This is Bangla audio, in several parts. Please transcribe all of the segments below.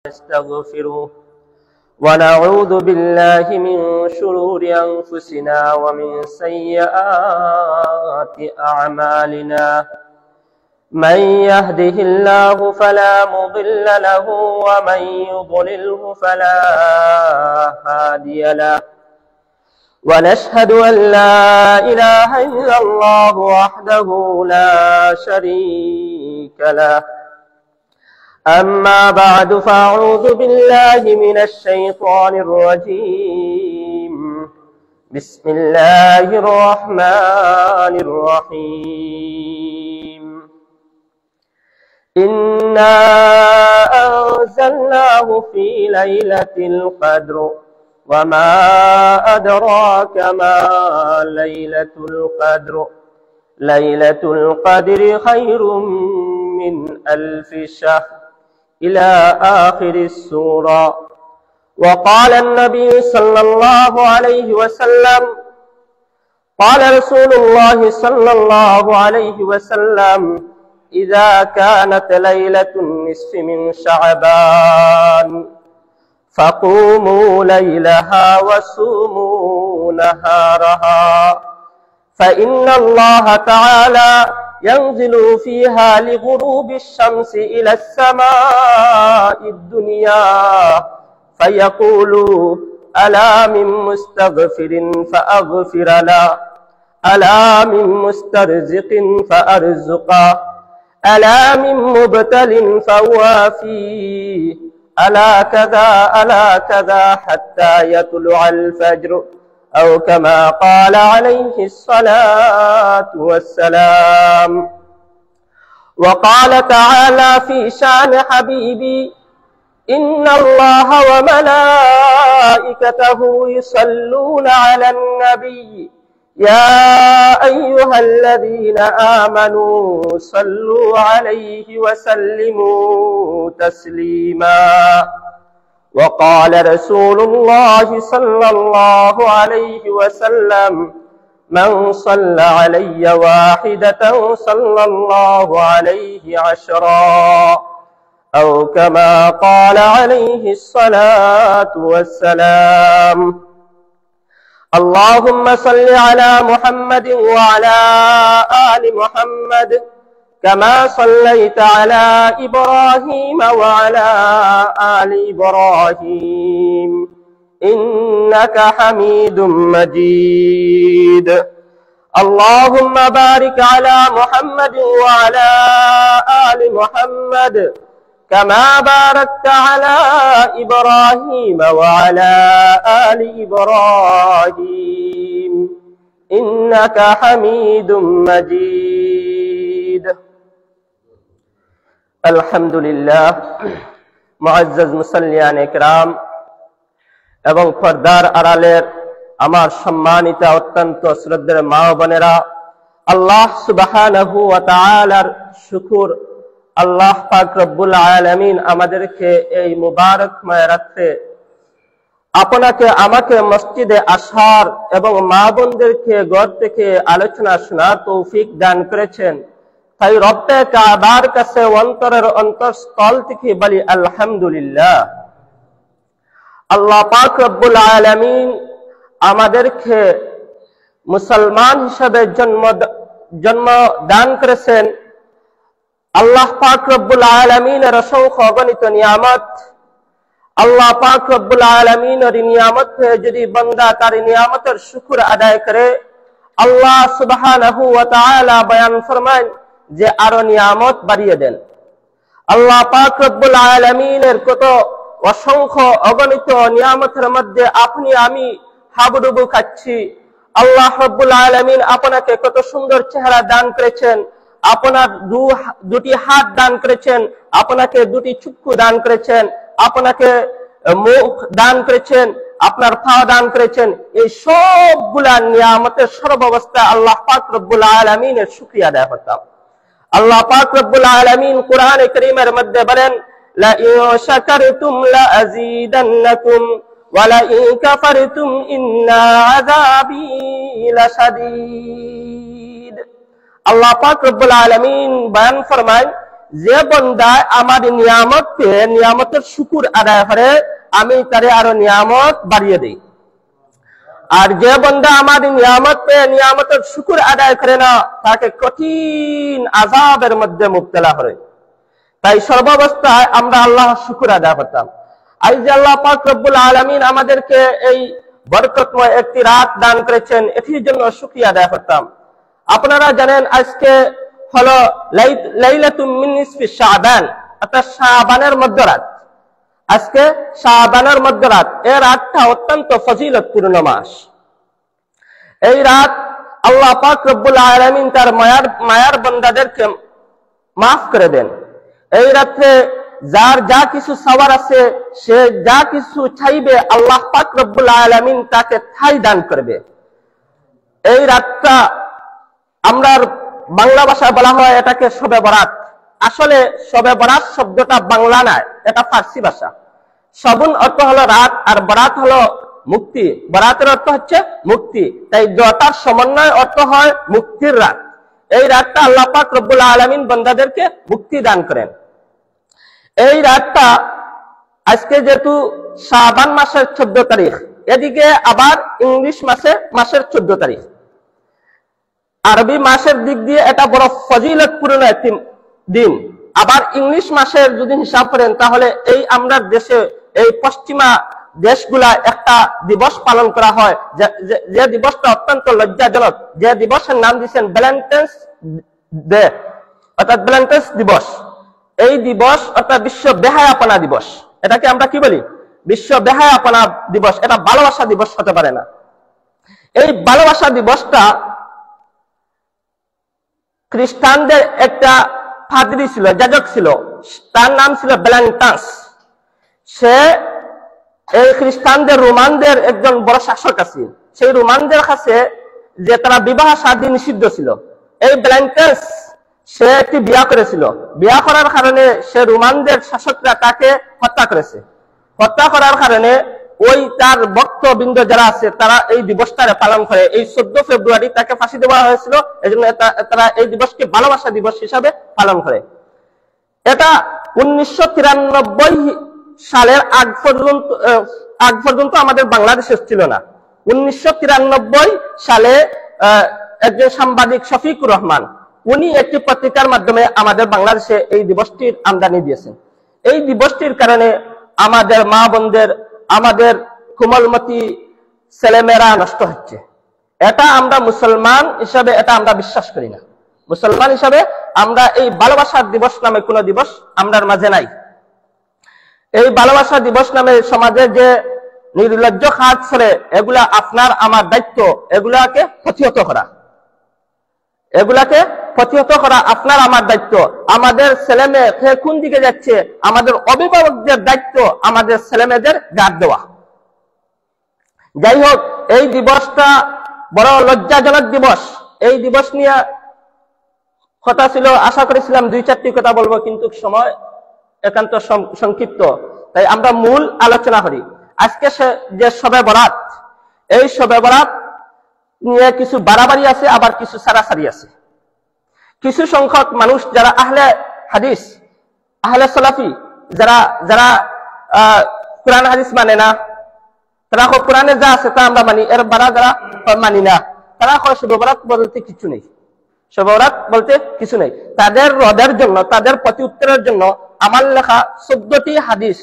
نستغفره ونعوذ بالله من شرور أنفسنا ومن سيئات أعمالنا من يهده الله فلا مضل له ومن يضلله فلا هادي له ونشهد أن لا إله إلا الله وحده لا شريك له أما بعد فأعوذ بالله من الشيطان الرجيم بسم الله الرحمن الرحيم إنا أنزلناه في ليلة القدر وما أدراك ما ليلة القدر ليلة القدر خير من 1000 شهر إلى آخر السورة. وقال النبي صلى الله عليه وسلم قال رسول الله صلى الله عليه وسلم إذا كانت ليلة النصف من شعبان فقوموا ليلها وصوموا نهارها فإن الله تعالى ينزل فيها لغروب الشمس إلى السماء الدنيا فيقول ألا من مستغفر فأغفر له ألا من مسترزق فأرزقه ألا من مبتل فوافيه ألا كذا حتى يطلع الفجر أو كما قال عليه الصلاة والسلام. وقال تعالى في شأن حبيبي إن الله وملائكته يصلون على النبي يا أيها الذين آمنوا صلوا عليه وسلموا تسليما. وقال رسول الله صلى الله عليه وسلم من صلى علي واحدة صلى الله عليه 10 أو كما قال عليه الصلاة والسلام. اللهم صل على محمد وعلى آل محمد كما صليت على إبراهيم وعلى آل إبراهيم إنك حميد مجيد. اللهم بارك على محمد وعلى آل محمد كما باركت على إبراهيم وعلى آل إبراهيم إنك حميد مجيد. আলহামদুলিল্লাহ, মুআজ্জাজ মুসাল্লিয়ান ইকরাম এবং পর্দার আড়ালের আমার সম্মানিত অত্যন্ত শ্রদ্ধেয় মা ও বোনেরা, আল্লাহ সুবহানাহু ওয়া তাআলার শুকর, আল্লাহ পাক রব্বুল আলামিন আমাদেরকে এই মুবারকময় রাতে আপনাকে আমাকে মসজিদে আসার এবং মা বোনদেরকে ঘর থেকে আলোচনা শোনার তৌফিক দান করেছেন। তাই রব্বে কাবার কাছে অন্তরের অন্তঃস্থল থেকে বলি আলহামদুলিল্লাহ। আল্লাহ পাক রব্বুল আলামিন আমাদেরকে মুসলমান হিসেবে জন্ম দান করেছেন। আল্লাহ পাক রব্বুল আলামিনের অসংখ্য অগণিত নিয়ামত। আল্লাহ পাক রব্বুল আলামিনের নিয়ামত যদি বান্দা তার নিয়ামতের শুকর আদায় করে, আল্লাহ সুবহানাহু ওয়া তাআলা বয়ান ফরমান যে আরো নিয়ামত বাড়িয়ে দেন। আল্লাহ পাক রব্বুল আলামিনের কত অসংখ্য অগণিত নিয়ামতের মধ্যে আপনি আমি হাবুডুবু খাচ্ছি। আল্লাহ রব্বুল আলামিন আপনাকে কত সুন্দর চেহারা দান করেছেন, আপনার দুটি হাত দান করেছেন, আপনাকে দুটি চক্ষু দান করেছেন, আপনাকে মুখ দান করেছেন, আপনার পা দান করেছেন। এই সবগুলা নিয়ামতের সর্বাবস্থা আল্লাহ পাক রব্বুল আলামিনের শুকরিয়া আদায় করতাম। আল্লাহ পাক রব্বুল আলামিন কোরআনে কারীমের মধ্যে বলেন লা ইন শাকারতুম লা আযীদান্নাকুম ওয়া লা ইন কাফারতুম ইন্না আযাবী লাশাদীদ। আল্লাহ পাক রব্বুল আলামিন বয়ান ফরমায় যে বান্দা আমার নিয়ামত পেয়ে নিয়ামতের শুকর আদায় করে আমি তারে আরো নিয়ামত বাড়িয়ে দেই, আর যে বান্দা আমার নিয়ামত পেয়ে নিয়ামতের শুকর আদায় করে না তাকে কঠিন আযাবের মধ্যে মুবতলা করে। তাই সর্বাবস্থায় আমরা আল্লাহর শুকর আদায় করতাম। আজ যে আল্লাহ পাক রব্বুল আলামিন আমাদেরকে এই বরকতময় একটি রাত দান করেছেন, এটির জন্য শুকরিয়া আদায় করতাম। আপনারা জানেন আজকে হলো লাইলাতুম মিন নিসফি শাবান, অর্থাৎ শাবানের মধ্যরাত। আজকে শাবানের মধ্যরাত, এই রাতটা অত্যন্ত ফজিলতপূর্ণ মাস। এই রাত আল্লাহ পাক রব্বুল আলামিন তার মায়ার বান্দাদেরকে মাফ করে দেন। এই রাতে যার যা কিছু চাওয়ার আছে, সে যা কিছু চাইবে আল্লাহ পাক রব্বুল আলামিন তাকে ঠাই দান করবে। এই রাতটা আমরা বাংলা ভাষায় বলা হয় এটাকে শবে বরাত। আসলে শবে বরাত শব্দটা বাংলা নয়, এটা ফার্সি ভাষা। শবুন অর্থ হলো রাত, আর বরাত হলো মুক্তি। বরাতের অর্থ হচ্ছে মুক্তি, তাই দুটার সমন্বয় অর্থ হয় মুক্তির রাত। এই রাতটা আল্লাহ পাক রব্বুল আলামিন বান্দাদেরকে মুক্তি দান করেন। এই রাতটা আজকে যেহেতু শাবান মাসের 14 তারিখ, এদিকে আবার ইংলিশ মাসের 14 তারিখ। আরবি মাসের দিক দিয়ে এটা বড় ফজিলতপূর্ণ একটি দিন। আবার ইংলিশ মাসের যদি হিসাব করেন তাহলে এই আমরা দেশে এই পশ্চিমা দেশগুলা একটা দিবস পালন করা হয়, যে দিবসটা অত্যন্ত লজ্জাজনক। যে দিবসের নাম দিয়েছেন ভ্যালেন্টাইন্স ডে, অর্থাৎ ভ্যালেন্টাইন্স দিবস। এই দিবস অর্থাৎ বিশ্ব বেহায়াপনা দিবস। এটাকে আমরা কি বলি? বিশ্ব বেহায়াপনা দিবস। এটা ভালোবাসা দিবস হতে পারে না। এই ভালোবাসা দিবসটা খ্রিস্টানদের একটা পাদ্রী ছিল, যাজক ছিল, তার নাম ছিল ভ্যালেন্টাইন্স। সে এই খ্রিস্টানদের রোমানদের একজন বড় শাসক আছে। সেই রোমানদের কাছে যে তারা বিবাহ শাদী নিষিদ্ধ ছিল, এই ভ্যালেন্টাইন্স সে একটি বিয়া করেছিল। বিয়া করার কারণে সে রোমানদের শাসকরা তাকে হত্যা করেছে। হত্যা করার কারণে ওই তার ভক্তবৃন্দ যারা আছে তারা এই দিবসটারে পালন করে। এই 14 ফেব্রুয়ারি তাকে ফাঁসি দেওয়া হয়েছিল, এই জন্য তারা এই দিবসকে ভালোবাসা দিবস হিসাবে পালন করে। এটা 1993 সালের আগ পর্যন্ত আমাদের বাংলাদেশে ছিল না। 1993 সালে একজন সাংবাদিক শফিকুর রহমান, উনি একটি পত্রিকার মাধ্যমে আমাদের বাংলাদেশে এই দিবসটির আমদানি দিয়েছেন। এই দিবসটির কারণে আমাদের মা বোনদের, আমাদের কোমলমতি ছেলেমেয়েরা নষ্ট হচ্ছে। এটা আমরা মুসলমান হিসাবে এটা আমরা বিশ্বাস করি না। মুসলমান হিসাবে আমরা এই ভালোবাসার দিবস নামে কোন দিবস আমরার মাঝে নাই। এই ভালোবাসা দিবস নামে সমাজে যে নির্লজ্জ কাজ করে, এগুলা আপনার আমার দায়িত্ব এগুলাকে প্রতিহত করা। আপনার আমার দায়িত্ব। আমাদের ছেলে মেয়ে কোন দিকে যাচ্ছে, আমাদের অভিভাবকদের দায়িত্ব আমাদের ছেলে মেয়েদের গার্ড দেওয়া। যাই হোক, এই দিবসটা বড় লজ্জাজনক দিবস। এই দিবস নিয়ে কথা ছিল, আশা করেছিলাম 2-4টি কথা বলবো, কিন্তু সময় একান্ত সংক্ষিপ্ত, তাই আমরা মূল আলোচনা করি। আজকে যে শবে বরাত, এই শবে বরাত নিয়ে কিছু বাড়াবাড়ি আছে, আবার কিছু সারাসারি আছে। কিছু সংখ্যক মানুষ যারা আহলে হাদিস, আহলে সালাফি, যারা কোরআন হাদিস মানে না, তারা কোরআনে যা আছে তা আমরা মানি, এর বাড়া যারা মানি না, তারা শবে বরাত বলতে কিছু নেই। শবে বরাত বলতে কিছু নেই। তাদের রদের জন্য, তাদের প্রতি উত্তরের জন্য আমার লেখা 14টি হাদিস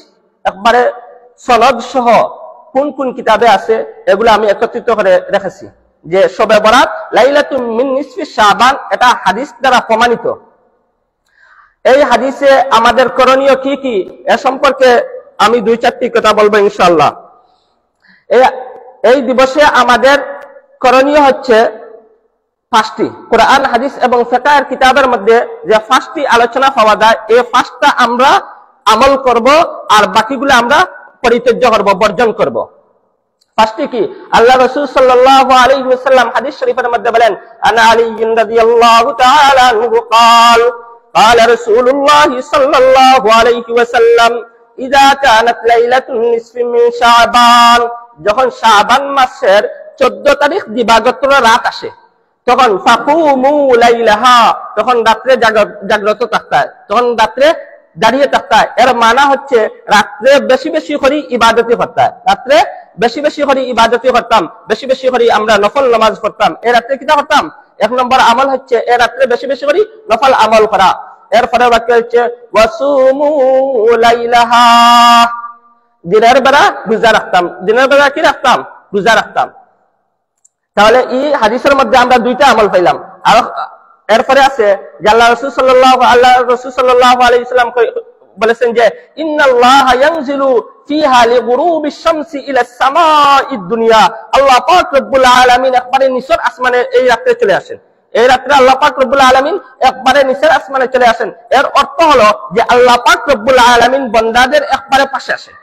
একবারে সনদ সহ কোন কোন কিতাবে আছে এগুলো আমি একত্রিত করে রেখেছি। যে শবে বরাত লাইলাতুম মিন নিসফি শাবান, এটা হাদিস দ্বারা প্রমাণিত। এই হাদিসে আমাদের করণীয় কি কি এ সম্পর্কে আমি 2-4টি কথা বলবো ইনশাআল্লাহ। এই দিবসে আমাদের করণীয় হচ্ছে 5টি। কোরআন হাদিস এবং ফিকহের কিতাবের মধ্যে যে 5টি আলোচনা পাওয়া যায়, এই 5টা আমরা আমল করব, আর বাকিগুলো আমরা পরিত্যাজ্য করব, বর্জন করব। 5টি কি? আল্লাহ রাসূল সাল্লাল্লাহু আলাইহি ওয়াসাল্লাম হাদিস শরীফের মধ্যে বলেন, আনা আলী রাদিয়াল্লাহু তাআলা আনহু قال قال رسول الله صلى الله عليه وسلم اذا كانت ليله النصف من شعبان, যখন শাবান মাসের 14 তারিখ দিবাগত রাত আসে, তখন ফাকুমু লাইলাহা, তখন রাত্রে জাগ্রত থাকতে হয়, তখন রাত্রে দাঁড়িয়ে থাকতে হয়। এর মানা হচ্ছে রাত্রে বেশি বেশি করে ইবাদতি করতে হয়, রাত্রে বেশি বেশি করে ইবাদতি করতাম, বেশি বেশি করে আমরা নফল নামাজ পড়তাম। এ রাত্রে কিটা করতাম? 1 নম্বর আমল হচ্ছে এ রাত্রে বেশি বেশি করে নফল আমল করা। এরপরে বাক্য হচ্ছে ওয়াসুমু লাইলাহা, দিনের বেলা রোজা রাখতাম, দিনের বেলা কি রাখতাম? রোজা রাখতাম। তাহলে এই হাদিসের মধ্যে আমরা 2টা আমল পাইলাম। আর এরপরে আছে যে আল্লাহ রাসূল সাল্লাল্লাহু আলাইহি ওয়াসাল্লাম বলেছেন যে ইন্নাল্লাহা ইয়ানজিলু ফিহা লিগুরুবিশ শামসি ইলাস সামাঈদ দুনিয়া, আল্লাহ পাক রব্বুল আলামিন একবারে নিচের আসমানে এই রাতে চলে আসেন। এই রাত্রে আল্লাহ পাক রব্বুল আলামিন একবারে নিচের আসমানে চলে আসেন। এর অর্থ হলো যে আল্লাহ পাক রব্বুল আলামিন বান্দাদের একবারে পাশে আসেন,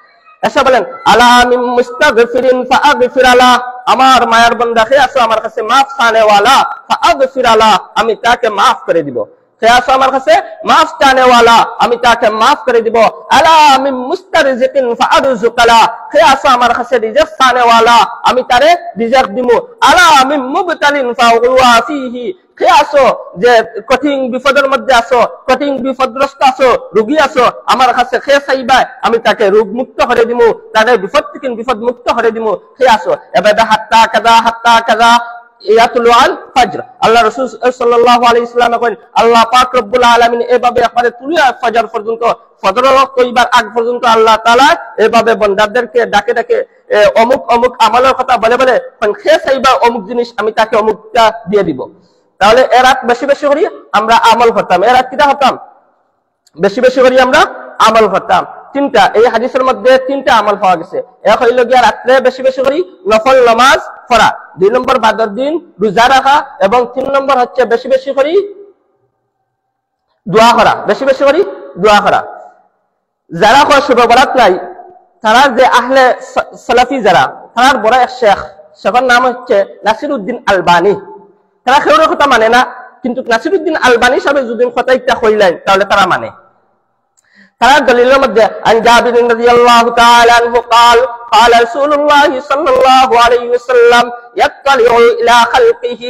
এসে বলেন আলা মিন মুস্তাগফিরিন ফাআগফির আলা, আমার মায়ার বান্দা কে আসো আমার কাছে মাফ চানে ওয়ালা, ফাআগফির আলা, আমি তাকে মাফ করে দিব। কে আসো আমার কাছে মাফ চানে ওয়ালা, আমি তাকে মাফ করে দিব। আলা মিন মুস্তারজিকিন ফাআরযুক আলা, কে আসো আমার কাছে রিজিক চানে ওয়ালা, আমি তারে রিজিক দিমু। আলা মিন মুবতালিন ফাউয়া ফিহি, কে আসো যে কঠিন বিপদের মধ্যে আসো, কঠিন বিপদগ্রস্ত আসো, রোগী আসো, আমার কাছে খে চাইবা, আমি তাকে রোগ মুক্ত করে দিমু, তাকে বিপদ থেকে বিপদ মুক্ত করে দিমু। খে আসো এবাদা হাত্তা কাজা হাত্তা কাজা ইয়াতুল আল ফজর, আল্লাহ রাসূল সাল্লাল্লাহু আলাইহি ওয়াসাল্লাম কইন আল্লাহ পাক রব্বুল আলামিন এভাবে একবারে তুলিয়া ফজর পর্যন্ত, ফজর কইবার আগ পর্যন্ত আল্লাহ তাআলা এভাবে বান্দাদেরকে ডাকে ডাকে অমুক অমুক আমলের কথা বলে বলে খে চাইবা অমুক জিনিস আমি তাকে অমুকটা দিয়ে দিব। তাহলে এ রাত বেশি বেশি করি আমরা আমল করতাম, এ রাত কিটা করতাম? বেশি বেশি করি আমরা আমল করতাম। 3টা, এই হাদিসের মধ্যে 3টা আমল পাওয়া গেছে। এক হইল গিয়া রাত্রে বেশি বেশি করি নফল নামাজ পড়া, 2 নম্বর বাদর দিন রোজা রাখা, এবং 3 নম্বর হচ্ছে বেশি বেশি করি দোয়া করা, বেশি বেশি করি দোয়া করা। যারা হয় শুভ বরাত নাই, তারা যে আহলে সালাফি যারা, তার বড় এক শেখের নাম হচ্ছে নাসিরউদ্দিন আলবানী। তারা কেউর কথা মানে না, কিন্তু নাসিরউদ্দিন আলবানী সাহেব যদি কথা একটা কইলেন তাহলে তারা মানে। তারা দলিলের মধ্যে আন জাবির রাদিয়াল্লাহু তাআলা আনহু قال قال رسول الله صلى الله عليه وسلم يطلع الى خلقه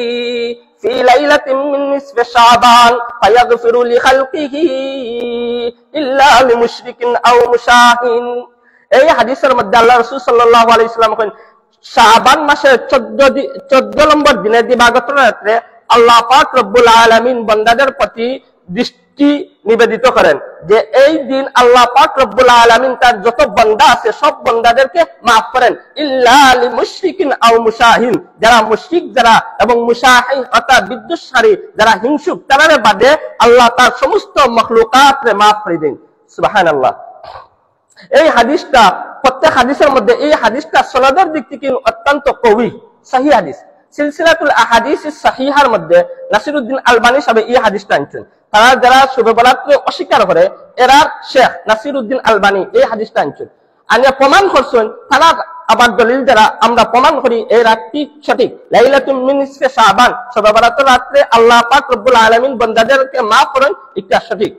في ليلة من نصف شعبان فيغفر لخلقه الا لمشرك او مشاهن। এই হাদিসের মধ্যে আল্লাহ রাসূল সাল্লাল্লাহু আলাইহি ওয়াসাল্লাম কইন শাবান মাসের 14 নম্বর দিনের দিবাগত রাতে আল্লাহ পাক রব্বুল আলামিন বান্দাদের প্রতি দৃষ্টি নিবেদিত করেন যে এই দিন আল্লাহ পাক রব্বুল আলামিন তার যত বান্দা আছে সব বান্দাদেরকে maaf করেন, ইল্লা লিমুশরিকিন আও মুশাহিন, যারা মুশরিক যারা এবং মুশাহিন অর্থাৎ বিদ্বেষকারী যারা হিংসুক তাদের বাদে আল্লাহ তার সমস্ত মাখলুকাতকে maaf করে দেন। সুবহানাল্লাহ। এই হাদিসটা প্রত্যেক হাদিসের মধ্যে এই হাদিসটা সনদের দিক থেকে অত্যন্ত কওয়ি সহিহ হাদিস। সিলসিলাতুল আহাদিস সাহিহার মধ্যে নাসিরউদ্দিন আলবানী সাহেব এই হাদিসটা আনছেন। তারা যারা শুভ বরাতকে অস্বীকার করে এরা শেখ নাসিরউদ্দিন আলবানী এই হাদিসটা আনছেন, আনিয়া প্রমাণ করছেন। তারা আবার দলিল যারা আমরা প্রমাণ করি এই রাতটি সঠিক, লাইলাতুল মিন নিসফি শাবান, শুভ বরাতের রাতে আল্লাহ পাক রব্বুল আলামিন বান্দাদেরকে maaf করেন, এটা সঠিক।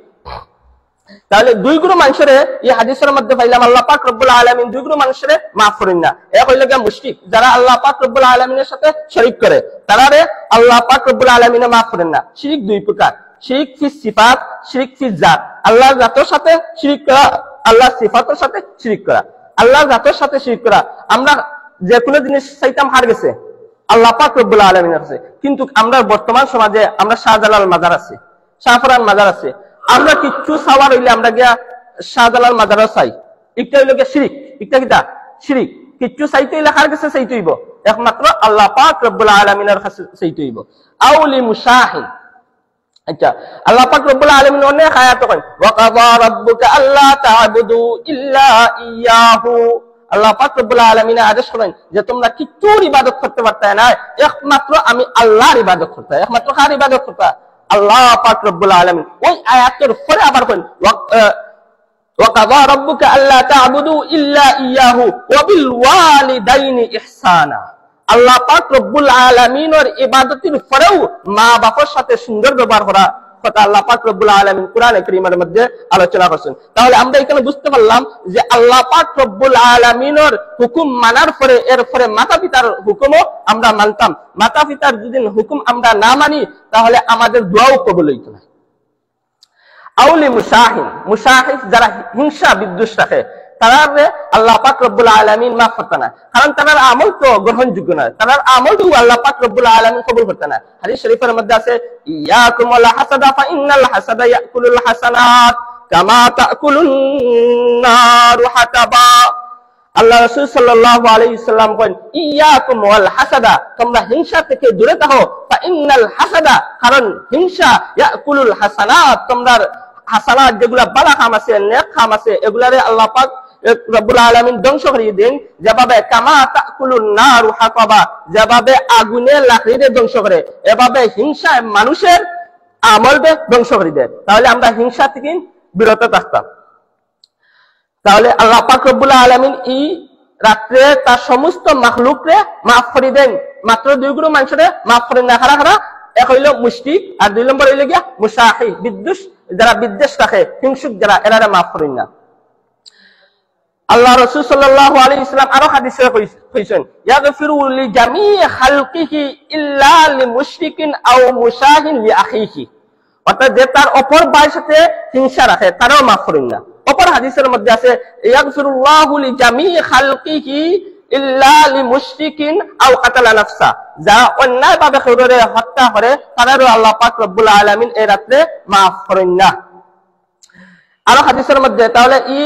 তাহলে 2 গ্রুপ মানুষের এই হাদিসের মধ্যে পাইলাম আল্লাহ পাক রব্বুল আলামিন 2 গ্রুপ মানুষের maaf করেন না। এক হইল গিয়া মুশরিক যারা আল্লাহ পাক রব্বুল আলামিনের সাথে শরীক করে, তারারে আল্লাহ পাক রব্বুল আলামিন maaf করেন না। শিরক 2 প্রকার, শিরক ফি সিফাত, শিরক ফি জাত। আল্লাহর জাতের সাথে শিরক করা, আল্লাহর সিফাতের সাথে শিরক করা। আল্লাহর জাতের সাথে শিরক করা, আমরা যে কোনো জিনিস চাইতাম হার গেছে আল্লাহ পাক রব্বুল আলামিনের কাছে, কিন্তু আমরা বর্তমান সমাজে আমরা শাহজালাল মাজার আছে, শাহফরান মাজার আছে, আমরা কিচ্ছু চাওয়ার হইলে আমরা গিয়া শাহজালাল মাজারও চাই, এটা হইল গিয়া শিরিক। এটা কিটা শিরিক, কিচ্ছু চাইতে হইলে কার কাছে চাইতে হইব? একমাত্র আল্লাহ পাক রব্বুল আলামিনের কাছে চাইতে হইব। আউলি মুশাহিন, আচ্ছা আল্লাহ পাক রব্বুল আলামিন অনেক আয়াতে কয় ওয়া কাযা রাব্বুকা আল্লা তা'বুদু ইল্লা ইয়াহু, আল্লাহ পাক রব্বুল আলামিন আদেশ করেন যে তোমরা কিচ্ছুর ইবাদত করতে পারতে না, একমাত্র আমি আল্লাহর ইবাদত করতে, একমাত্র কার ইবাদত করতে? আল্লাহ পাক রব্বুল আলামিন। ওই আয়াতের পরে আবার কইন ওয়া কাযা রাব্বুকা আল্লা তা'বুদু ইল্লা ইয়াহু ওয়া বিল ওয়ালিদাইনি ইহসানা। আল্লাহ পাক রব্বুল আলামিনের ইবাদতের পরেও মা বাবার সাথে সুন্দর ব্যবহার করা কথা আল্লাহ পাক রব্বুল আলামিন কোরআনে কারীমের মধ্যে আলোচনা করছেন। তাহলে আমরা এখানে বুঝতে পারলাম যে আল্লাহ পাক রব্বুল আলামিনের হুকুম মানার পরে এরপরে মাতা পিতার হুকুমও আমরা মানতাম। মাতা পিতার যদি হুকুম আমরা না মানি তাহলে আমাদের দোয়াও কবুল হইতো না। আউলি মুশাহিন যারা হিংসা বিদ্বেষ রাখে তারারে আল্লাহ পাক রব্বুল আলামিন মাফ করতে না, কারণ তার আমল তো গ্রহণযোগ্য নয়, তার আমলও আল্লাহ পাক রব্বুল আলামিন কবুল করতে না। হাদিস শরীফের মধ্যে আছে ইয়াকুম ওয়াল হাসাদা ফা ইন্নাল হাসাদা ইয়াকুলুল হাসানাত কামা তাকুলুন নারু হাতাবা। আল্লাহ রাসূল সাল্লাল্লাহু আলাইহি সাল্লাম বলেন ইয়াকুম ওয়াল হাসাদা, তোমরা হিংসা থেকে দূরে থাকো। ফা ইন্নাল হাসাদা, কারণ হিংসা ইয়াকুলুল হাসানাত, তোমরা হাসানাত যেগুলা ভালো কাম আছে নেক কাম আছে এগুলারে আল্লাহ পাক রব্বুল আলামিন ধ্বংস করে দেন, যেভাবে কামা তাকুলুন নারু হাতাবা, যেভাবে আগুনে লাকড়িতে ধ্বংস করে এভাবে হিংসা মানুষের আমলকে ধ্বংস করে দেয়। তাহলে আমরা হিংসা থেকে বিরত থাকতাম। তাহলে আল্লাহ পাক রব্বুল আলামিন এই রাত্রে তার সমস্ত মাখলুকরে মাফ করে দেন। মাত্র দুই গুরু মানুষরে মাফ করেন না, খারা খারা, এক হইল মুশরিক আর দুই নম্বর হইল গিয়া মুশাহি বিদ্বেষ, যারা বিদ্বেষ রাখে হিংসুক যারা এরারে মাফ করেন না। আল্লাহ রাসূল সাল্লাল্লাহু আলাইহি ওয়াসাল্লাম আরো হাদিসে কইছেন ইয়াগফিরু লিজামিই খালকিহি ইল্লা লিমুশরিকিন আও মুশাহিন লিআখিহি, অর্থাৎ যে তার অপর ভাইয়ের সাথে হিংসা রাখে তারও মাফ করেন না। অপর হাদিসের মধ্যে আছে ইয়াগফিরুল্লাহু লিজামিই খালকিহি ইল্লা লিমুশরিকিন আও কাতালা নাফসা, যারা অন্যায়ভাবে কাউকে হত্যা করে তাদেরও আল্লাহ পাক রব্বুল আলামিন এই রাতে মাফ করেন না। আরো হাদিসের মধ্যে তাহলে এই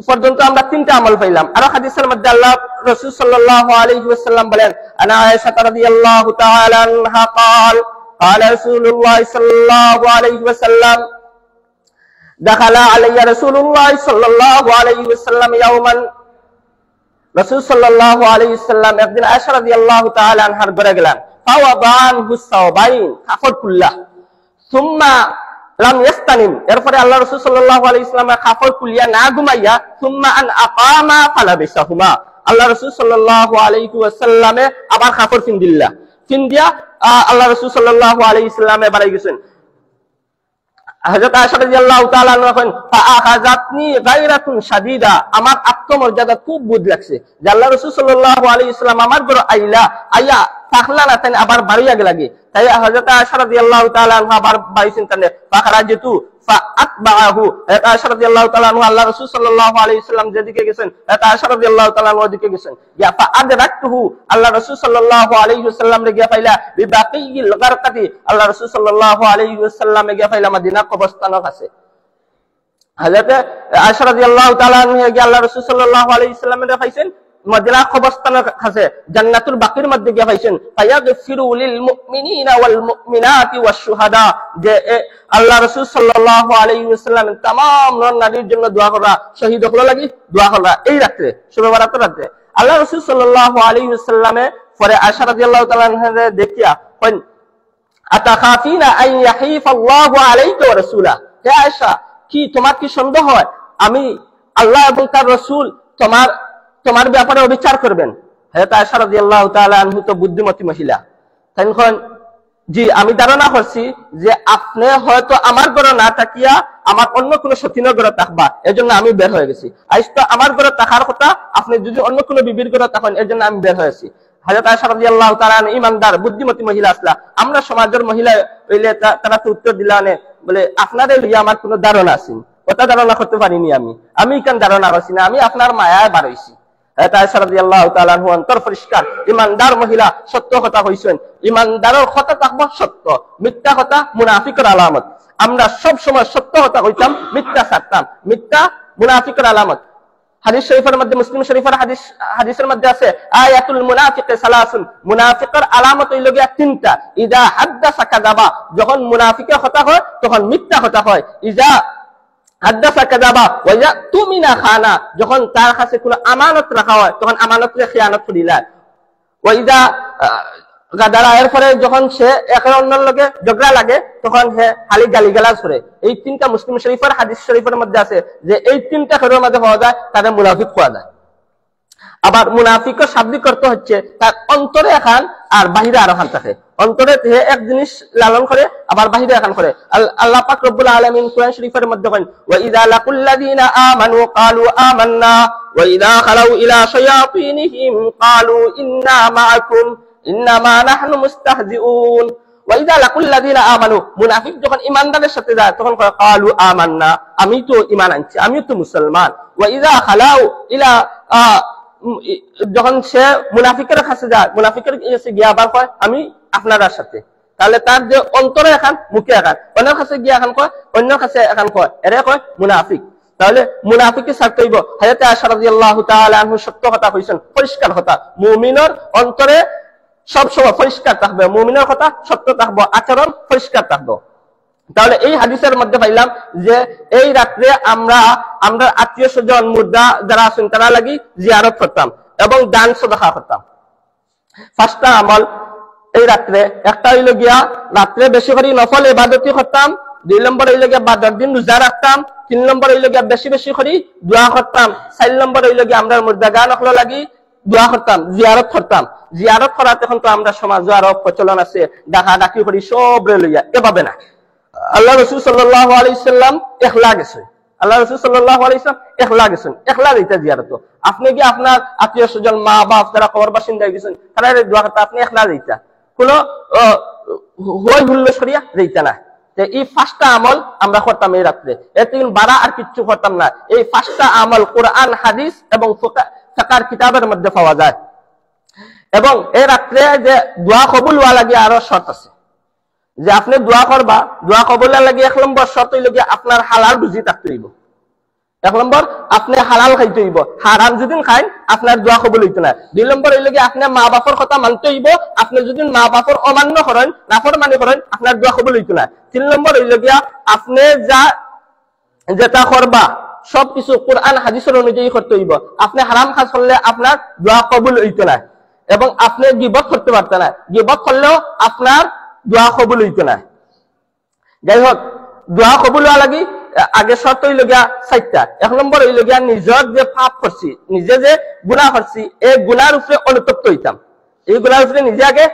পর্যন্ত আমরা তিনটা আমল পাইলাম। আরো হাদিসের মধ্যে আল্লাহ রাসূল সাল্লাল্লাহু আলাইহি ওয়াসাল্লাম বলেন আনা আয়েশা রাদিয়াল্লাহু তাআলা আনহা قال قال رسول الله صلى الله عليه وسلم دخل علي رسول الله صلى الله عليه وسلم يوما, রাসূল সাল্লাল্লাহু আলাইহি ওয়াসাল্লাম একদিন আয়েশা রাদিয়াল্লাহু তাআলা আনহার ঘরে গেলেন। ফাওয়াদান হুসাওবাইন কাফর কুল্লাহ সুম্মা লাম ইস্তানিম, এরপরে আল্লাহ রাসূল সাল্লাল্লাহু আলাইহি ওয়াসাল্লাম কাফর কুলিয়া না ঘুমাইয়া সুম্মা আন আকামা ফালাবিসাহুমা, আল্লাহ রাসূল সাল্লাল্লাহু আলাইহি ওয়াসাল্লামে আবার কাফর ফিন্দিয়া আল্লাহ রাসূল সাল্লাল্লাহু আলাইহি ওয়াসাল্লামে বাড়ি গেছেন। হযরত আয়েশা রাদিয়াল্লাহু তাআলা আনহা করেন ফাআখাযাতনি গায়রাতুন শাদীদা, আমার আত্মমর্যাদা খুব বুঝ লাগছে যে আল্লাহ রাসূল সাল্লাল্লাহু আলাইহি ওয়াসাল্লাম আমার ঘরে আইয়া তাখলা না তাই আবার বাড়িয়া লাগে। তাই হযরত আয়েশা রাদিয়াল্লাহু তাআলা আনহা আবার বাইছেন তানে ফাখরাজতু ফাআতবাহু, আয়েশা রাদিয়াল্লাহু তাআলা আনহা আল্লাহ রাসূল সাল্লাল্লাহু আলাইহি ওয়াসাল্লাম যেদিকে গেছেন আয়েশা রাদিয়াল্লাহু তাআলা আনহা ওদিকে গেছেন। ইয়া ফাআদরাকতুহু, আল্লাহ রাসূল সাল্লাল্লাহু আলাইহি ওয়াসাল্লাম রে গিয়া পাইলা বিবাকিল গারকাতি, আল্লাহ রাসূল সাল্লাল্লাহু আলাইহি ওয়াসাল্লাম গিয়া পাইলা মদিনা কবরস্থানের কাছে। হযরত আয়েশা রাদিয়াল্লাহু তাআলা আনহা গিয়া আল্লাহ রাসূল সাল্লাল্লাহু আলাইহি ওয়াসাল্লাম রে পাইছেন মদিনা কবরস্থানের কাছে জান্নাতুল বাকির মধ্যে গিয়ে পাইছেন। ফায়াগফিরু লিল মুমিনিনা ওয়াল মুমিনাতি ওয়াশ শুহাদা, যে আল্লাহ রাসূল সাল্লাল্লাহু আলাইহি ওয়াসাল্লাম तमाम নর নারীর জন্য দোয়া করা, শহীদ হওয়া লাগি দোয়া করা এই রাতে শুভ বরাতের রাতে। আল্লাহ রাসূল সাল্লাল্লাহু আলাইহি ওয়াসাল্লামে পরে আয়েশা রাদিয়াল্লাহু তাআলা আনহা দেখিয়া কইন আতাখাফিনা আন ইয়াহিফাল্লাহু আলাইকা ওয়া রাসূলা, হে আয়েশা কি তোমার কি সন্দেহ হয় আমি আল্লাহ এবং তার রাসূল তোমার ব্যাপারে বিচার করবেন? হযরত আয়েশা রাদিয়াল্লাহু তাআলা আনহা তো বুদ্ধিমতী মহিলা, তখন জি আমি ধারণা করছি যে আপনি হয়তো আমার ঘরে না থাকিয়া আমার অন্য কোনো সতীনের ঘরে থাকবা, এজন্য আমি বের হয়ে গেছি। আইস তো আমার ঘরে থাকার কথা, আপনি যদি অন্য কোনো বিবির ঘরে থাকেন এজন্য আমি বের হয়েছি। হযরত আয়েশা রাদিয়াল্লাহু তাআলা ঈমানদার বুদ্ধিমতী মহিলা আসলা। আমরা সমাজের মহিলা হইলে তারা তো উত্তর দিলানে বলে আপনাদের লইয়া আমার কোনো ধারণা আছে, ওটা ধারণা করতে পারিনি আমি কেন ধারণা করছি না, আমি আপনার মায়ায় বার হইছি। আয়েশা রাদিয়াল্লাহু তাআলা আনহা অন্তর পরিষ্কার ঈমানদার মহিলা, সত্য কথা কইছেন। ঈমানদারের কথা থাকবো সত্য, মিথ্যা কথা মুনাফিকের আলামত। আমরা সব সময় সত্য কথা কইতাম, মিথ্যা ছাড়তাম, মিথ্যা মুনাফিকের আলামত। হাদিস শরীফের মধ্যে মুসলিম শরীফের হাদিসের মধ্যে আছে আয়াতুল মুনাফিক সালাসুন, মুনাফিকের আলামত হইল গিয়া তিনটা। ইযা হাদাসা কাযাবা, যখন মুনাফিকের কথা হয় তখন মিথ্যা কথা হয়। ইযা হাদাসা কাযাবা ওয়া ইয়াতুমিনা খানা, যখন তার কাছে কোনো আমানত রাখা হয় তখন আমানতরে খিয়ানত করিলা। ওয়া ইযা গাদারা, এরপরে যখন সে একে অন্যের লগে ঝগড়া লাগে তখন সে খালি গালিগালাজ করে। এই তিনটা মুসলিম শরীফের হাদিস শরীফের মধ্যে আছে যে এই তিনটা খেরের মধ্যে পাওয়া যায় তাদের মুনাফিক পাওয়া যায়। আবার মুনাফিকও শাব্দিক অর্থ হচ্ছে তার অন্তরে এখান আর বাহিরে আর এখান থাকে। অন্তরে এক জিনিস লালন করে আবার বাহিরে এখান করে। আল্লাহ পাক রব্বুল আলামিন কোরআন শরীফের মধ্যে বলেন, ওয়া ইযা লাকুল লাযিনা আমানু ক্বালু আমান্না ওয়া ইযা খালাউ ইলা শায়াতিনহিম ক্বালু ইন্না মাআকুম ইন্নামা নাহনু মুস্তাহজিউন। ওয়া ইযা লাকুল লাযিনা আমানু, মুনাফিক যখন ঈমানদারের সাথে যায় তখন কয় ক্বালু আমান্না, আমি তো ঈমান আনছি, আমি তো মুসলমান। ওয়া ইযা খালাউ ইলা, যখন সে মুনাফিকের কাছে যায়, মুনাফিকের কাছে গিয়ে আবার কয় আমি আপনার সাথে। তাহলে তার যে অন্তরে এখান মুখে এখান, অন্যের কাছে গিয়ে এখন কয়, অন্যের কাছে এখন কয়, এরা কয় মুনাফিক। তাহলে মুনাফিকের ছাড়তে হইব। হযরত আয়েশা রাদিয়াল্লাহু তাআলা আনহু সত্য কথা কইছেন, পরিষ্কার কথা, মুমিনের অন্তরে সব সময় পরিষ্কার থাকবে, মুমিনের কথা সত্য থাকবে, আচরণ পরিষ্কার থাকবে। তাহলে এই হাদিসের মধ্যে পাইলাম যে এই রাত্রে আমরা আত্মীয় স্বজন মুর্দা যারা আছেন তারা লাগি জিয়ারত করতাম এবং দান সদকা করতাম। পাঁচটা আমল এই রাত্রে, একটা হইল গিয়া রাত্রে বেশি করে নফল ইবাদতি করতাম, 2 নম্বর হইল গিয়া বাদর দিন রোজা রাখতাম, 3 নম্বর হইল গিয়া বেশি বেশি করে দোয়া করতাম, 4 নম্বর হইল গিয়া আমরা মুর্দা গান হলো লাগি দোয়া করতাম, জিয়ারত করতাম। জিয়ারত করাতে এখন তো আমরা সমাজ আরো প্রচলন আছে, ডাকা ডাকি করি সব লইয়া, এভাবে না। আল্লাহ রাসূল সাল্লাল্লাহু আলাইহি সাল্লাম ইখলা গেছে, আল্লাহ রাসূল সাল্লাল্লাহু আলাইহি সাল্লাম ইখলা গেছেন, ইখলা দিতে জিয়ারত। আপনি কি আপনার আত্মীয় স্বজন মা বাপ যারা কবর বাসিন্দা গেছেন তারা দোয়া করতে, আপনি ইখলা দিতা, কোন হই হুল্লো সরিয়া দিতা না। এই 5টা আমল আমরা করতাম এই রাত্রে, এতদিন বাড়া আর কিচ্ছু করতাম না। এই 5টা আমল কোরআন হাদিস এবং ফিকহের কিতাবের মধ্যে পাওয়া যায়। এবং এই রাত্রে যে দোয়া কবুল হওয়া লাগে আরো শর্ত আছে, যে আপনি দোয়া করবা, দোয়া কবুলের লাগে 1 নম্বর শর্ত হইল গিয়ে আপনার হালাল রুজি থাকতে হইব। 1 নম্বর আপনি হালাল খাইতে হইব, হারাম যদি খাইন আপনার দোয়া কবুল হইতো না। 2 নম্বর হইল গিয়ে আপনি মা বাপর কথা মানতে হইব, আপনি যদি মা বাপর অমান্য করেন, নাফরমানি করেন, আপনার দোয়া কবুল হইতো না। 3 নম্বর হইল গিয়া আপনি যেটা করবা সবকিছু কোরআন হাদিসের অনুযায়ী করতে হইব। আপনি হারাম কাজ করলে আপনার দোয়া কবুল হইতো না। এবং আপনি গীবত করতে পারতেন না, গীবত করলেও আপনার দোয়া কবুল হইতো না। যাই হোক, দোয়া কবুল হওয়া লাগি আগে শর্ত হইল গিয়া 4টা। 1 নম্বর হইল গিয়া নিজের যে পাপ করছি, নিজে যে গুনাহ করছি, এই গুনার উপরে অনুতপ্ত হইতাম, এই গুনার উপরে নিজে আগে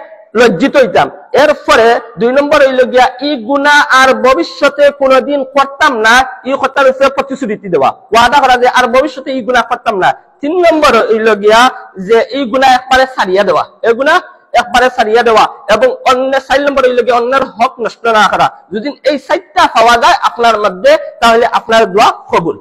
লজ্জিত হইতাম। এরপরে 2 নম্বর হইল গিয়া এই গুনাহ আর ভবিষ্যতে কোনোদিন করতাম না, এই কথার উপরে প্রতিশ্রুতি দেওয়া, ওয়াদা করা যে আর ভবিষ্যতে এই গুনাহ করতাম না। 3 নম্বর হইল গিয়া যে এই গুনাহ একবারে ছাড়িয়া দেওয়া, এই গুনাহ একবারে ছাড়িয়া দেওয়া। এবং অন্য 4 নম্বর হইল গিয়া অন্যের হক নষ্ট না করা। যদি এই 4টা পাওয়া যায় আপনার মধ্যে, তাহলে আপনার দোয়া কবুল।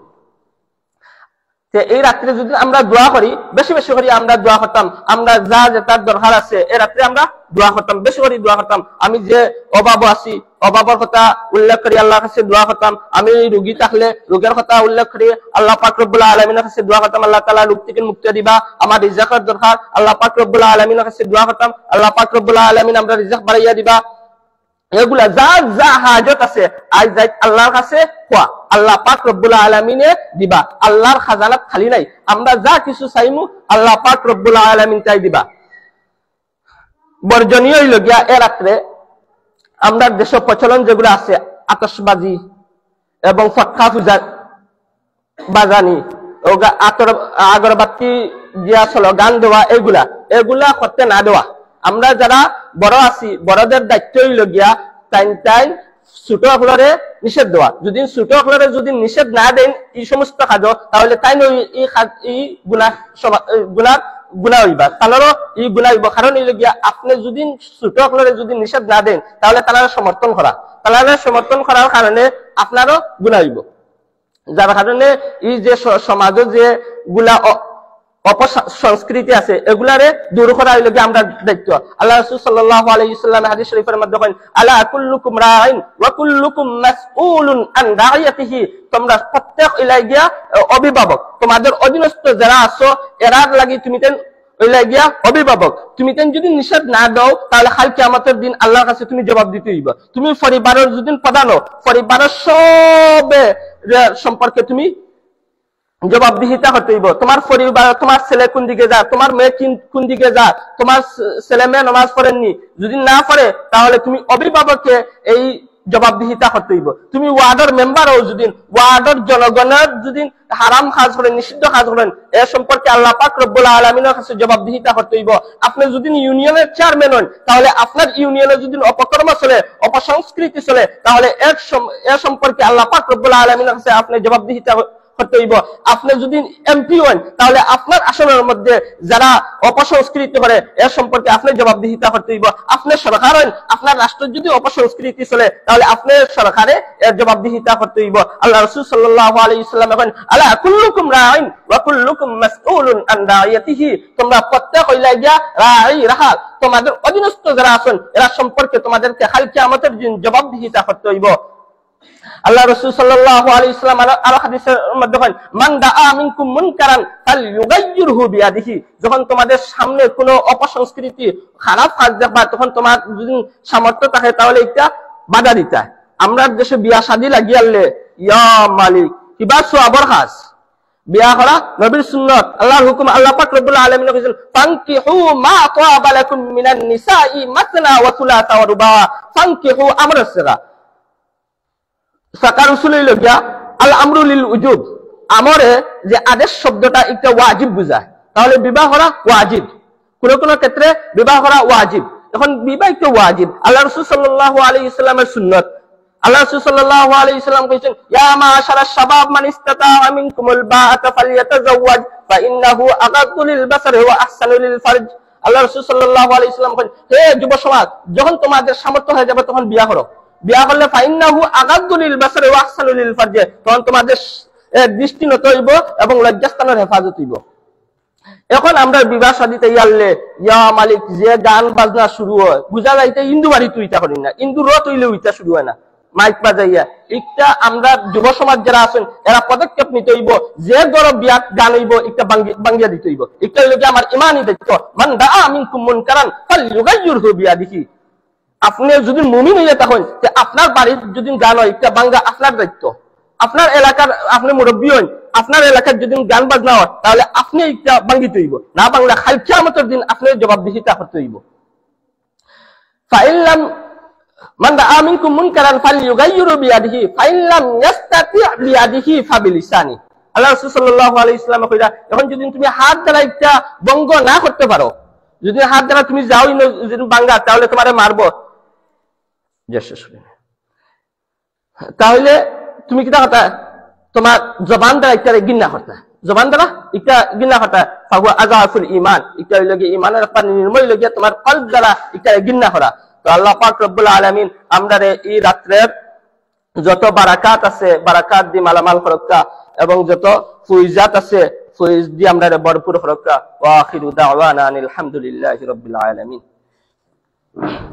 এই রাত্রে যদি আমরা দোয়া করি, বেশি বেশি করে আমরা দোয়া করতাম, আমরা যা যেটার দরকার আছে এই রাত্রে আমরা দোয়া করতাম, বেশি করে দোয়া করতাম। আমি যে অভাব আছি, অভাবের কথা উল্লেখ করি আল্লাহর কাছে দোয়া করতাম। আমি রোগী থাকলে রোগের কথা উল্লেখ করি আল্লাহ পাক রব্বুল আলামিনের কাছে দোয়া করতাম, আল্লাহ তাআলা রোগ থেকে মুক্তি দিবা। আমার রিজকের দরকার, আল্লাহ পাক রব্বুল আলামিনের কাছে দোয়া করতাম, আল্লাহ পাক রব্বুল আলামিন আমরা রিজক বাড়াইয়া দিবা। এগুলা যা যা হাজত আছে আজ যাই আল্লাহর কাছে কোয়া, আল্লাহ পাক রব্বুল আলামিনে দিবা। আল্লাহর খাজানা খালি নাই, আমরা যা কিছু চাইমু আল্লাহ পাক রব্বুল আলামিন চাই দিবা। বর্জনীয় হইল গিয়া এ রাত্রে আমরা দেশ প্রচলন যেগুলো আছে, আতশবাজি এবং ফটকা পূজা বাজানি, আগরবাতি দিয়া স্লোগান দেওয়া, এগুলা করতে না দেওয়া। আমরা যারা বড় আছি, বড়দের দায়িত্ব হইল গিয়া টাইম ছোট হলরে নিষেধ দেওয়া। যদি ছোট হলরে যদি নিষেধ না দেন এই সমস্ত কাজ, তাহলে তাই এই গুনাহ হইবা, তাহলে এই গুনাহ হইব। কারণ হইল গিয়া আপনি যদি ছোট হলরে যদি নিষেধ না দেন, তাহলে তারা সমর্থন করা, তাহলে সমর্থন করার কারণে আপনারও গুনাহ হইব। যার কারণে এই যে সমাজে যে গুলা অপসংস্কৃতি আছে এগুলারে দূর করা হইল গিয়ে আমরা দায়িত্ব। আল্লাহ রাসূল সাল্লাল্লাহু আলাইহি ওয়াসাল্লাম হাদিস শরীফের মধ্যে বলেন, আলা কুল্লুকুম রাইন ওয়া কুল্লুকুম মাসউলুন আন রাইয়াতিহি, তোমরা প্রত্যেক ইলাই গিয়া অভিভাবক, তোমাদের অধীনস্থ যারা আছো এরার লাগি তুমি ওইলা গিয়া অভিভাবক। তুমি যদি নিষেধ না দাও তাহলে কাল কিয়ামতের দিন আল্লাহর কাছে তুমি জবাব দিতে হইব। তুমি পরিবারের যদি প্রধান, পরিবারের সবে সম্পর্কে তুমি জবাবদিহিতা করতে হইব। তোমার পরিবার, তোমার ছেলে কোন দিকে যা, তোমার মেয়ে কোন দিকে যা, তোমার ছেলে মেয়ে নামাজ পড়েননি, যদি না পড়ে তাহলে তুমি অভিভাবককে এই জবাবদিহিতা করতে হইব। তুমি ওয়ার্ডের মেম্বারও যদি ওয়ার্ডের জনগণের যদি হারাম কাজ করেন, নিষিদ্ধ কাজ করেন, এ সম্পর্কে আল্লাহ পাক রব্বুল আলামিনের কাছে জবাবদিহিতা করতে হইব। আপনি যদি ইউনিয়নের চেয়ারম্যান হন, তাহলে আপনার ইউনিয়নে যদি অপকর্ম চলে, অপসংস্কৃতি চলে, তাহলে এ সম্পর্কে আল্লাহ পাক রব্বুল আলামিনের কাছে আপনি জবাবদিহিতা করতে হইব। আপনি যদি এমপি হন, তাহলে আপনার আসনের মধ্যে যারা অপসংস্কৃতি করে এর সম্পর্কে আপনি জবাবদিহিতা করতে হইব। আপনি সরকার হন, আপনার রাষ্ট্র যদি অপসংস্কৃতি চলে, তাহলে আপনি সরকারে এর জবাবদিহিতা করতে হইব। আল্লাহ রাসূল সাল্লাল্লাহু আলাইহি ওয়াসাল্লাম বলেন, আলা কুল্লুকুম রাঈন ওয়া কুল্লুকুম মাসউলুন আন রাইয়াতিহি, তোমরা প্রত্যেক হইলা গিয়া রাঈ রাখাল, তোমাদের অধীনস্থ যারা আছেন এরা সম্পর্কে তোমাদেরকে কাল কিয়ামতের দিন জবাবদিহিতা করতে হইব। আল্লাহ রাসূল সাল্লাল্লাহু আলাইহি ওয়াসাল্লাম আরো হাদিসের মধ্যে বলেন, মান দাআ মিনকুম মুনকারান ফালইউগাইয়িরহু বিয়াদিহি, যখন তোমাদের সামনে কোনো অপসংস্কৃতি খারাপ কাজ দেখবা, তখন তোমার যদি সামর্থ্য থাকে তাহলে একটা বাধা দিতে। আমরা দেশে বিয়া শাদী লাগিয়ালে ইয়া মালিক কিবা সওয়াবের কাজ, বিয়া করা নবীর সুন্নাত, আল্লাহর হুকুম। আল্লাহ পাক রব্বুল আলামিন বলেছেন, ফানকিহু মা তাওয়াবা লাকুম মিনান নিসাই মাসনা ওয়া সুলাসা ওয়া রুবা, ফানকিহু আমরাস সাগা। সাকার উসুল হইল গিয়া আল আমরু লিল উজুব, আমরে যে আদেশ শব্দটা একটা ওয়াজিব বুঝায়, তাহলে বিবাহ করা ওয়াজিব, কোন কোন ক্ষেত্রে বিবাহ করা ওয়াজিব। এখন বিবাহ একটা ওয়াজিব, আল্লাহ রাসূল সাল্লাল্লাহু আলাইহি ওয়াসাল্লামের সুন্নাত। আল্লাহ রাসূল সাল্লাল্লাহু আলাইহি ওয়াসাল্লাম কইছেন, ইয়া মাশারাশ শাবাব মান ইসতাতা মিনকুমুল বাআতা ফালইয়াতাযাওয়াজ ফাইন্নাহু আগাদ্দু লিল বাসারি ওয়া আহসানু লিল ফারজ। আল্লাহ রাসূল সাল্লাল্লাহু আলাইহি ওয়াসাল্লাম কইছেন, হে যুব সমাজ, যখন তোমাদের সামর্থ্য হয়ে যাবে তখন বিয়া করো। বিয়া করলে ফাইন্নাহু আগাদ্দু লিল বাসারি ওয়া আহসানু লিল ফারজ, তখন তোমাদের দৃষ্টি নত হইব এবং লজ্জাস্থানের হেফাজত হইব। এখন আমরা বিবাহ শাদীতে ইয়ালে ইয়া মালিক যে গান বাজনা শুরু হয়, বুঝা যাইতে ইন্দু বাড়ি তুইটা করি না, ইন্দু রত হইলে উইটা শুরু হয় না, মাইক বাজাইয়া। একটা আমরা যুব সমাজ যারা আছেন এরা পদক্ষেপ নিতে হইব, যে গরব বিয়া গান হইব একটা বাঙ্গিয়া দিতে হইব। একটা হইল কি আমার ইমানি দায়িত্ব, মান দাআ মিনকুম মুনকারান ফালইউগাইয়িরহু বিয়াদিহি। আপনি যদি মুমিন হইয়া থাকেন, আপনার বাড়ির যদি গান হয় একটা বাঙ্গা আপনার দায়িত্ব। আপনার এলাকার আপনি মুরব্বী হন, আপনার এলাকার যদি গান বাজনা হয়, তাহলে আপনি একটা বাঙ্গিতে হইব, না বাংলা কাল কিয়ামতের দিন আপনি জবাবদিহিতা করতে হইব। ফাইল্লাম মান দাআ মিনকুম মুনকারান ফালইউগাইয়িরহু বিয়াদিহি ফাইল্লাম ইয়াস্তাতি বিয়াদিহি ফাবিলিসানি। আল্লাহ রাসূল সাল্লাল্লাহু আলাইহি ওয়াসাল্লাম কইরা, এখন যদি তুমি হাত দ্বারা একটা বঙ্গ না করতে পারো, যদি হাত দ্বারা তুমি যাও যদি বাঙ্গা, তাহলে তোমারে মারবো, তাহলে তুমি কিতা কথা তোমার জবান দ্বারা একটা গিন্না করতা, জবান দ্বারা একটা গিন্না করতা, ফাহুয়া আযাফুল ঈমান, এটা হইল কি ঈমানের পানি নির্মল হইল গিয়া তোমার কলব দ্বারা একটা গিন্না করা। তো আল্লাহ পাক রব্বুল আলামিন আমরারে এই রাত্রের যত বারাকাত আছে বারাকাত দি মালামাল করক্কা, এবং যত ফুইজাত আছে ফুইজ দি আমরারে ভরপুর করক্কা। ওয়া আখিরু দাওয়ানা আনিল হামদুলিল্লাহি রাব্বিল আলামিন।